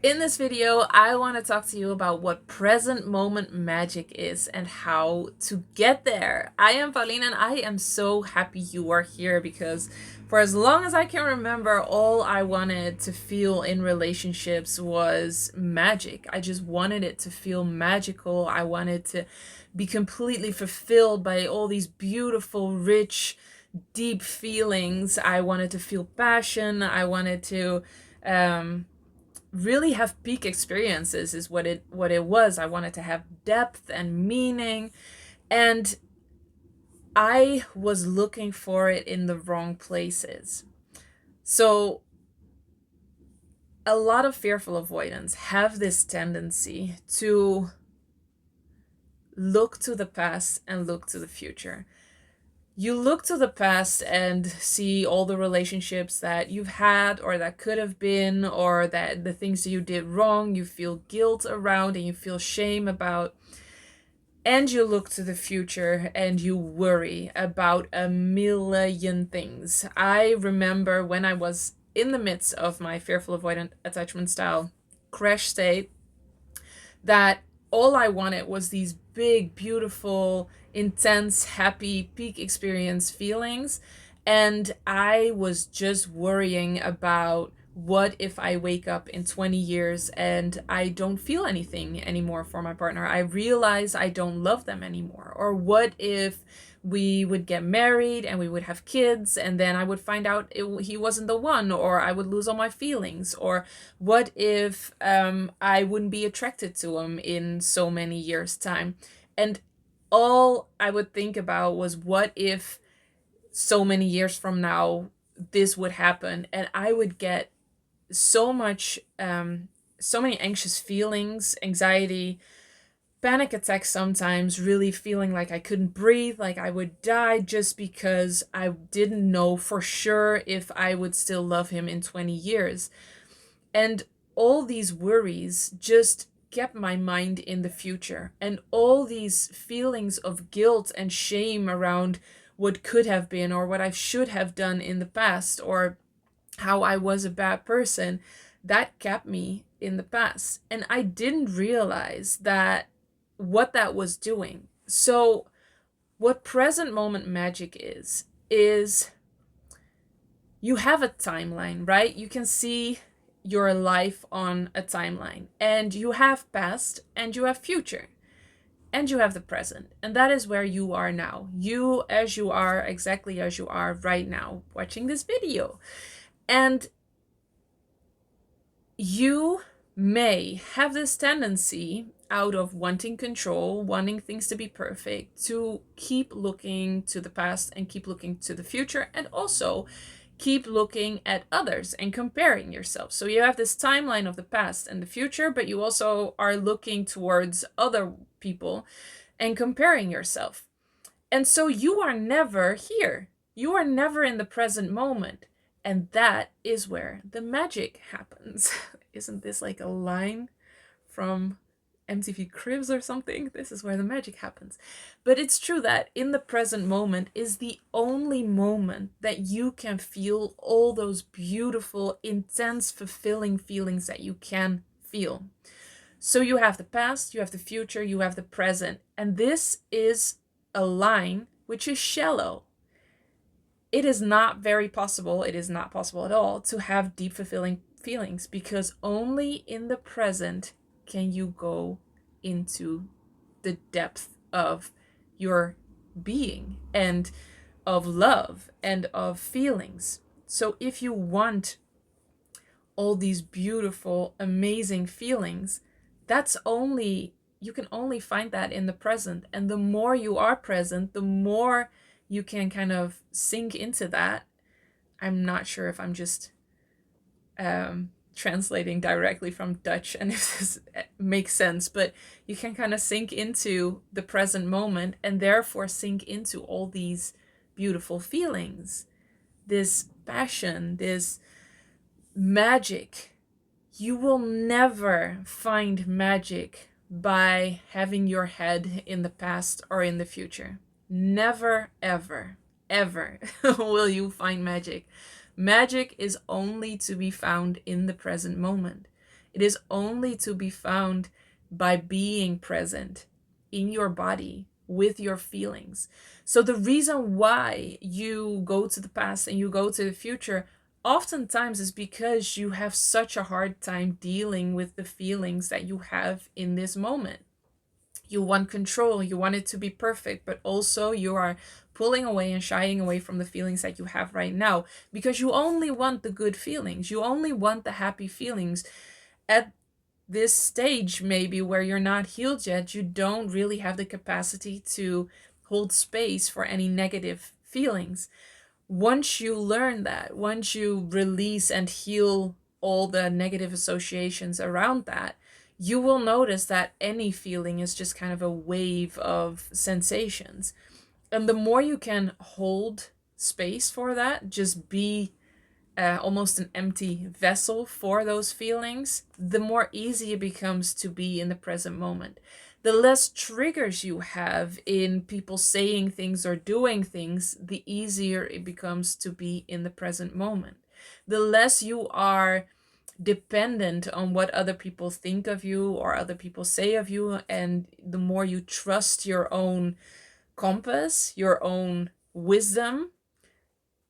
In this video, I want to talk to you about what present moment magic is and how to get there. I am Paulina and I am so happy you are here because for as long as I can remember, all I wanted to feel in relationships was magic. I just wanted it to feel magical. I wanted to be completely fulfilled by all these beautiful, rich, deep feelings. I wanted to feel passion. I wanted to really have peak experiences is what it was. I wanted to have depth and meaning, and I was looking for it in the wrong places. So a lot of fearful avoidants have this tendency to look to the past and look to the future. You look to the past and see all the relationships that you've had or that could have been, or that the things that you did wrong, you feel guilt around and you feel shame about. And you look to the future and you worry about a million things. I remember when I was in the midst of my fearful avoidant attachment style crash state, that all I wanted was these big, beautiful, intense, happy, peak experience feelings. And I was just worrying about what if I wake up in 20 years and I don't feel anything anymore for my partner? I realize I don't love them anymore. Or what if we would get married and we would have kids and then I would find out he wasn't the one, or I would lose all my feelings? Or what if I wouldn't be attracted to him in so many years' time? And all I would think about was what if so many years from now this would happen, and I would get so much so many anxious feelings, anxiety, panic attacks, sometimes really feeling like I couldn't breathe, like I would die, just because I didn't know for sure if I would still love him in 20 years. And all these worries just kept my mind in the future, and all these feelings of guilt and shame around what could have been, or what I should have done in the past, or how I was a bad person, that kept me in the past. And I didn't realize that what that was doing. So what present moment magic is you have a timeline, right? You can see your life on a timeline, and you have past and you have future and you have the present, and that is where you are now. You as you are, exactly as you are right now watching this video. And you may have this tendency, out of wanting control, wanting things to be perfect, to keep looking to the past and keep looking to the future, and also keep looking at others and comparing yourself. So you have this timeline of the past and the future, but you also are looking towards other people and comparing yourself. And so you are never here. You are never in the present moment. And that is where the magic happens. Isn't this like a line from MTV Cribs or something? This is where the magic happens. But it's true that in the present moment is the only moment that you can feel all those beautiful, intense, fulfilling feelings that you can feel. So you have the past, you have the future, you have the present. And this is a line which is shallow. It is not very possible, it is not possible at all, to have deep, fulfilling feelings, because only in the present can you go into the depth of your being and of love and of feelings. So if you want all these beautiful, amazing feelings, that's only, you can only find that in the present. And the more you are present, the more you can kind of sink into that. I'm not sure if I'm just translating directly from Dutch and if this makes sense, but you can kind of sink into the present moment and therefore sink into all these beautiful feelings, this passion, this magic. You will never find magic by having your head in the past or in the future. Never, ever, ever will you find magic. Magic is only to be found in the present moment. It is only to be found by being present in your body with your feelings. So the reason why you go to the past and you go to the future oftentimes is because you have such a hard time dealing with the feelings that you have in this moment. You want control, you want it to be perfect, but also you are pulling away and shying away from the feelings that you have right now because you only want the good feelings. You only want the happy feelings. At this stage, maybe where you're not healed yet, you don't really have the capacity to hold space for any negative feelings. Once you learn that, once you release and heal all the negative associations around that, you will notice that any feeling is just kind of a wave of sensations. And the more you can hold space for that, just be almost an empty vessel for those feelings, the more easy it becomes to be in the present moment. The less triggers you have in people saying things or doing things, the easier it becomes to be in the present moment. The less you are dependent on what other people think of you or other people say of you, and the more you trust your own compass, your own wisdom,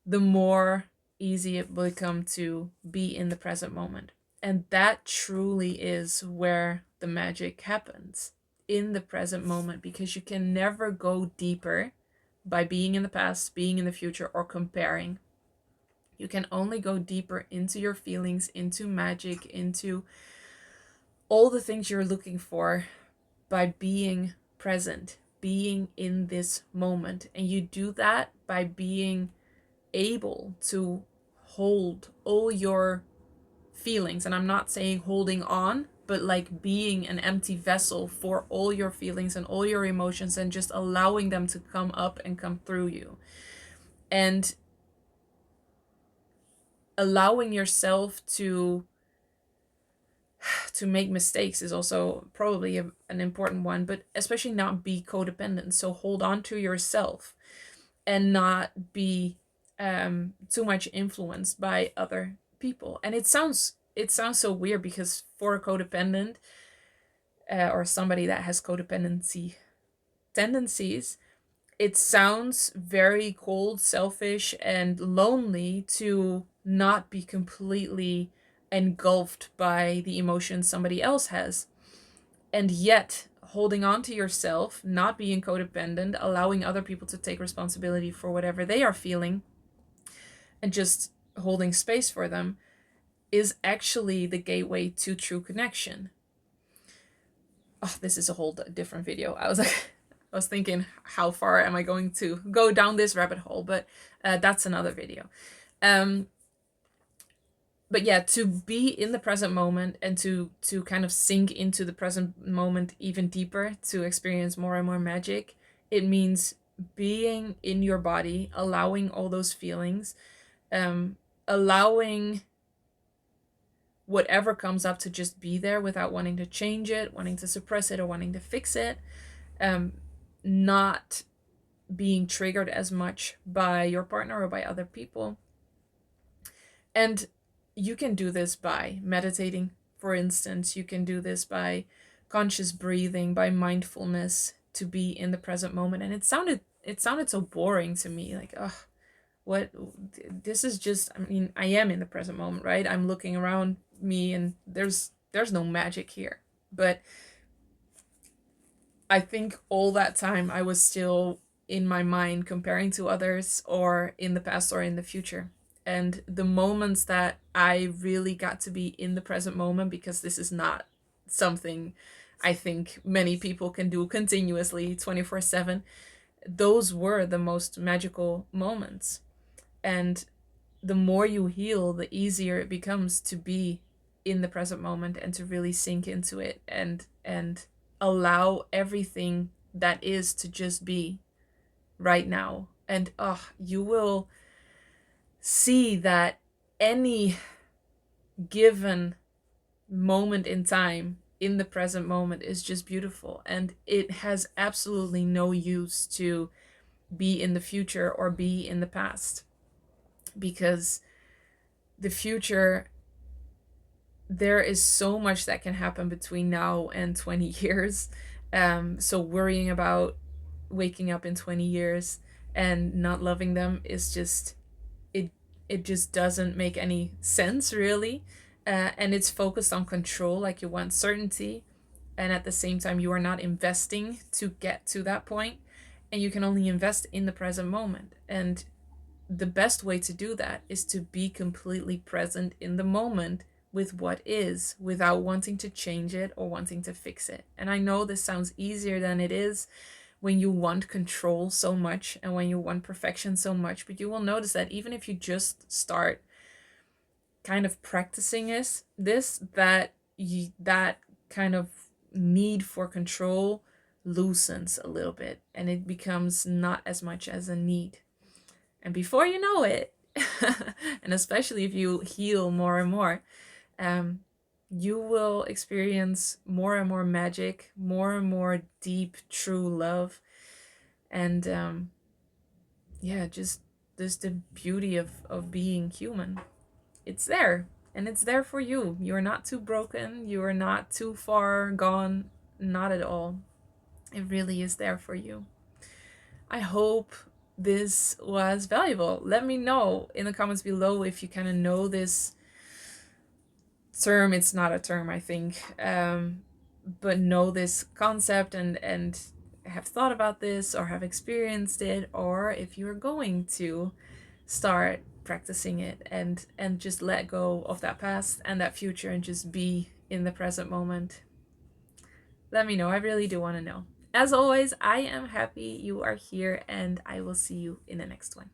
the more easy it will become to be in the present moment. And that truly is where the magic happens, in the present moment, because you can never go deeper by being in the past, being in the future, or comparing. You can only go deeper into your feelings, into magic, into all the things you're looking for by being present, being in this moment. And you do that by being able to hold all your feelings. And I'm not saying holding on, but like being an empty vessel for all your feelings and all your emotions and just allowing them to come up and come through you. And allowing yourself to make mistakes is also probably an important one, but especially not be codependent. So hold on to yourself and not be too much influenced by other people. And it sounds so weird because for a codependent or somebody that has codependency tendencies, it sounds very cold, selfish, and lonely to not be completely engulfed by the emotions somebody else has. And yet, holding on to yourself, not being codependent, allowing other people to take responsibility for whatever they are feeling, and just holding space for them is actually the gateway to true connection. Oh, this is a whole different video. I was thinking, how far am I going to go down this rabbit hole? But that's another video. But yeah, to be in the present moment and to kind of sink into the present moment even deeper, to experience more and more magic, it means being in your body, allowing all those feelings, allowing whatever comes up to just be there without wanting to change it, wanting to suppress it, or wanting to fix it, not being triggered as much by your partner or by other people. And you can do this by meditating, for instance. You can do this by conscious breathing, by mindfulness, to be in the present moment. And it sounded so boring to me, like, ugh, what, this is just, I mean, I am in the present moment, right? I'm looking around me and there's no magic here. But I think all that time I was still in my mind comparing to others, or in the past or in the future. And the moments that I really got to be in the present moment, because this is not something I think many people can do continuously 24/7, those were the most magical moments. And the more you heal, the easier it becomes to be in the present moment and to really sink into it and allow everything that is to just be right now. And you will see that any given moment in time in the present moment is just beautiful, and it has absolutely no use to be in the future or be in the past, because the future there is so much that can happen between now and 20 years. So worrying about waking up in 20 years and not loving them is just, it it just doesn't make any sense really. And it's focused on control, like you want certainty, and at the same time you are not investing to get to that point, and you can only invest in the present moment. And the best way to do that is to be completely present in the moment with what is, without wanting to change it or wanting to fix it. And I know this sounds easier than it is when you want control so much and when you want perfection so much, but you will notice that even if you just start kind of practicing that kind of need for control loosens a little bit, and it becomes not as much as a need. And before you know it, and especially if you heal more and more, you will experience more and more magic, more and more deep, true love. And yeah, just the beauty of being human. It's there, and it's there for you. You're not too broken, you are not too far gone, not at all. It really is there for you. I hope this was valuable. Let me know in the comments below if you kind of know this term. It's not a term, I think, but know this concept and have thought about this or have experienced it, or if you're going to start practicing it and just let go of that past and that future and just be in the present moment. Let me know. I really do want to know. As always, I am happy you are here, and I will see you in the next one.